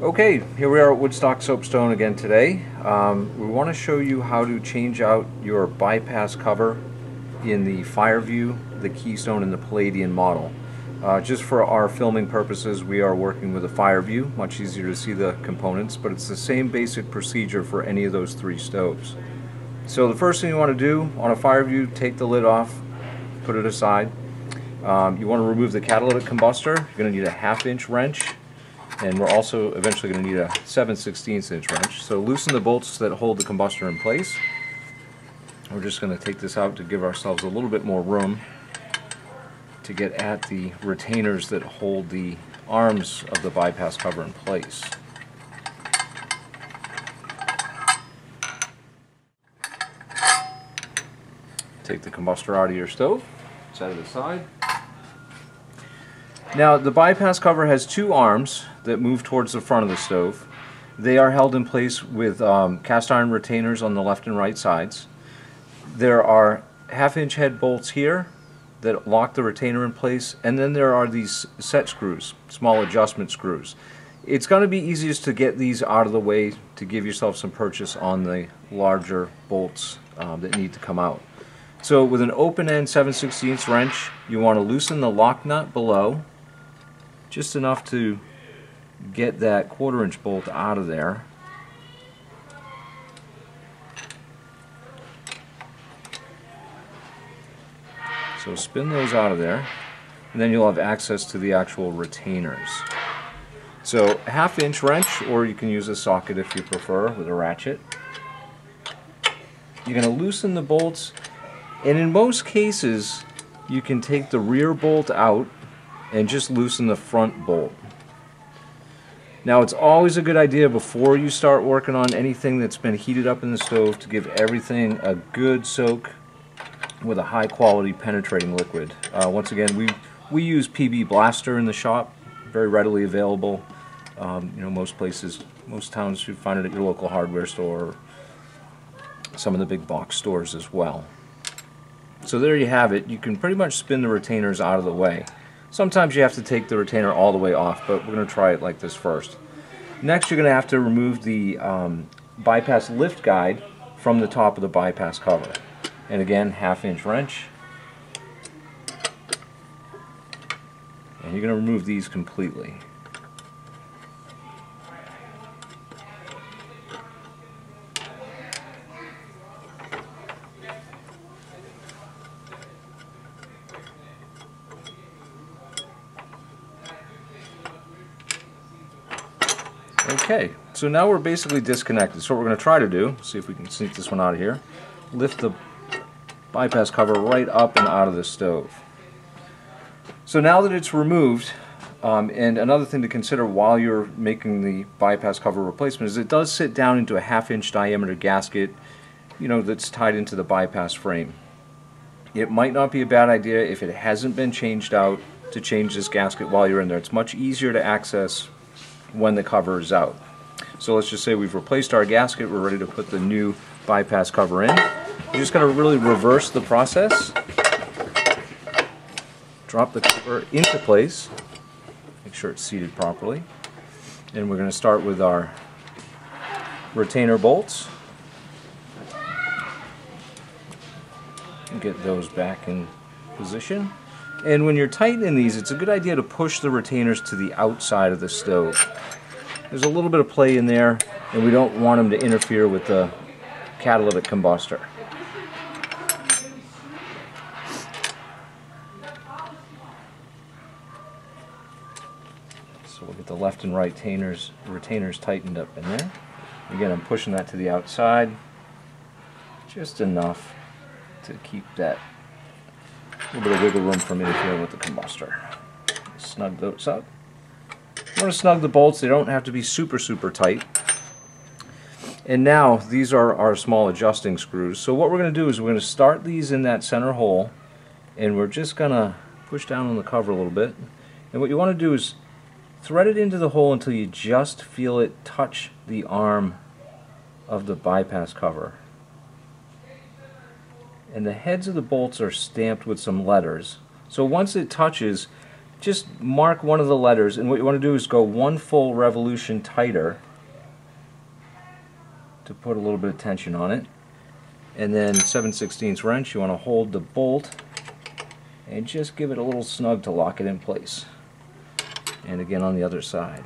Okay, here we are at Woodstock Soapstone again today. We want to show you how to change out your bypass cover in the Fireview, the Keystone, and the Palladian model. Just for our filming purposes, we are working with a Fireview, much easier to see the components, but it's the same basic procedure for any of those three stoves. So the first thing you want to do on a Fireview, take the lid off, put it aside. You want to remove the catalytic combustor. You're going to need a 1/2 inch wrench. And we're also eventually going to need a 7/16 inch wrench. So loosen the bolts that hold the combustor in place. We're just going to take this out to give ourselves a little bit more room to get at the retainers that hold the arms of the bypass cover in place. Take the combustor out of your stove, set it aside. Now the bypass cover has two arms that move towards the front of the stove. They are held in place with cast iron retainers on the left and right sides. There are 1/2 inch head bolts here that lock the retainer in place, and then there are these set screws, small adjustment screws. It's going to be easiest to get these out of the way to give yourself some purchase on the larger bolts that need to come out. So with an open end 7/16 wrench, you want to loosen the lock nut below, just enough to get that 1/4 inch bolt out of there. So spin those out of there, and then you'll have access to the actual retainers. So 1/2 inch wrench, or you can use a socket if you prefer with a ratchet. You're going to loosen the bolts, and in most cases you can take the rear bolt out and just loosen the front bolt. Now it's always a good idea before you start working on anything that's been heated up in the stove to give everything a good soak with a high quality penetrating liquid. Once again, we use PB Blaster in the shop, very readily available. Most places, most towns, you find it at your local hardware store, or some of the big box stores as well. So there you have it. You can pretty much spin the retainers out of the way. Sometimes you have to take the retainer all the way off, but we're going to try it like this first. Next, you're going to have to remove the bypass lift guide from the top of the bypass cover. And again, 1/2 inch wrench. And you're going to remove these completely. Okay, so now we're basically disconnected. So what we're going to try to do, see if we can sneak this one out of here, lift the bypass cover right up and out of the stove. So now that it's removed, and another thing to consider while you're making the bypass cover replacement is it does sit down into a 1/2 inch diameter gasket, that's tied into the bypass frame. It might not be a bad idea if it hasn't been changed out to change this gasket while you're in there. It's much easier to access when the cover is out. So let's just say we've replaced our gasket, we're ready to put the new bypass cover in. You just got to really reverse the process. Drop the cover into place, make sure it's seated properly, and we're going to start with our retainer bolts. Get those back in position. And when you're tightening these, it's a good idea to push the retainers to the outside of the stove. There's a little bit of play in there, and we don't want them to interfere with the catalytic combustor. So we'll get the left and right retainers tightened up in there. Again, I'm pushing that to the outside, just enough to keep that a little bit of wiggle room from interfering with the combustor. Snug those up. You want to snug the bolts, they don't have to be super tight. And now these are our small adjusting screws. So what we're going to do is we're going to start these in that center hole, and we're just going to push down on the cover a little bit. And what you want to do is thread it into the hole until you just feel it touch the arm of the bypass cover. And the heads of the bolts are stamped with some letters. So once it touches, just mark one of the letters, and what you want to do is go one full revolution tighter to put a little bit of tension on it. And then 7/16 wrench, you want to hold the bolt and just give it a little snug to lock it in place. And again on the other side.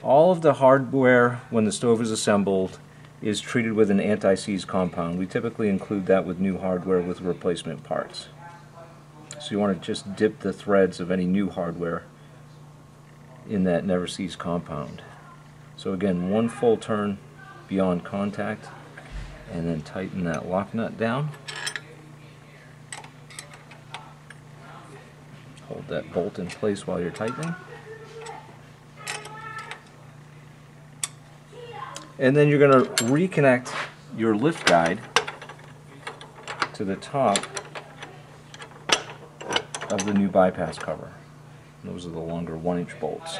All of the hardware when the stove is assembled is treated with an anti-seize compound. We typically include that with new hardware with replacement parts. So you want to just dip the threads of any new hardware in that never seize compound. So again, one full turn beyond contact, and then tighten that lock nut down. Hold that bolt in place while you're tightening. And then you're going to reconnect your lift guide to the top of the new bypass cover. Those are the longer 1-inch bolts.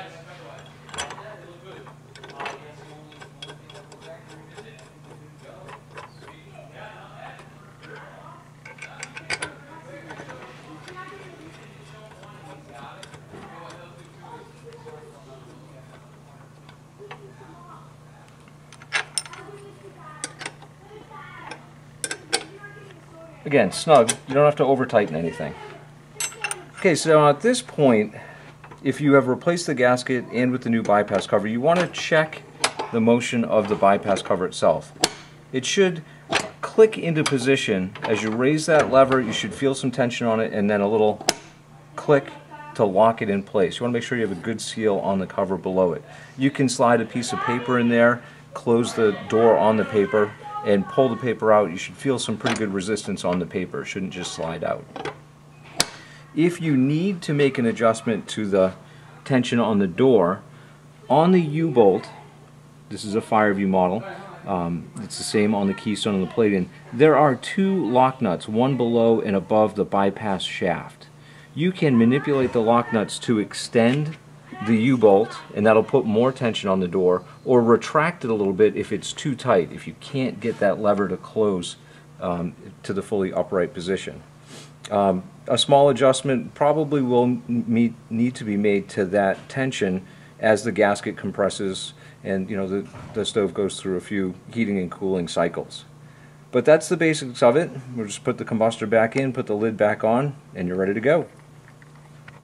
Again, snug. You don't have to over-tighten anything. Okay, so at this point, if you have replaced the gasket and with the new bypass cover, you want to check the motion of the bypass cover itself. It should click into position. As you raise that lever, you should feel some tension on it, and then a little click to lock it in place. You want to make sure you have a good seal on the cover below it. You can slide a piece of paper in there, close the door on the paper, and pull the paper out. You should feel some pretty good resistance on the paper. It shouldn't just slide out. If you need to make an adjustment to the tension on the door, on the U-bolt, this is a Fireview model, it's the same on the Keystone and the Palladian, there are 2 lock nuts, one below and above the bypass shaft. You can manipulate the lock nuts to extend the U-bolt, and that'll put more tension on the door, or retract it a little bit if it's too tight, if you can't get that lever to close to the fully upright position. A small adjustment probably will need to be made to that tension as the gasket compresses and the stove goes through a few heating and cooling cycles. But that's the basics of it. We'll just put the combustor back in, put the lid back on, and you're ready to go.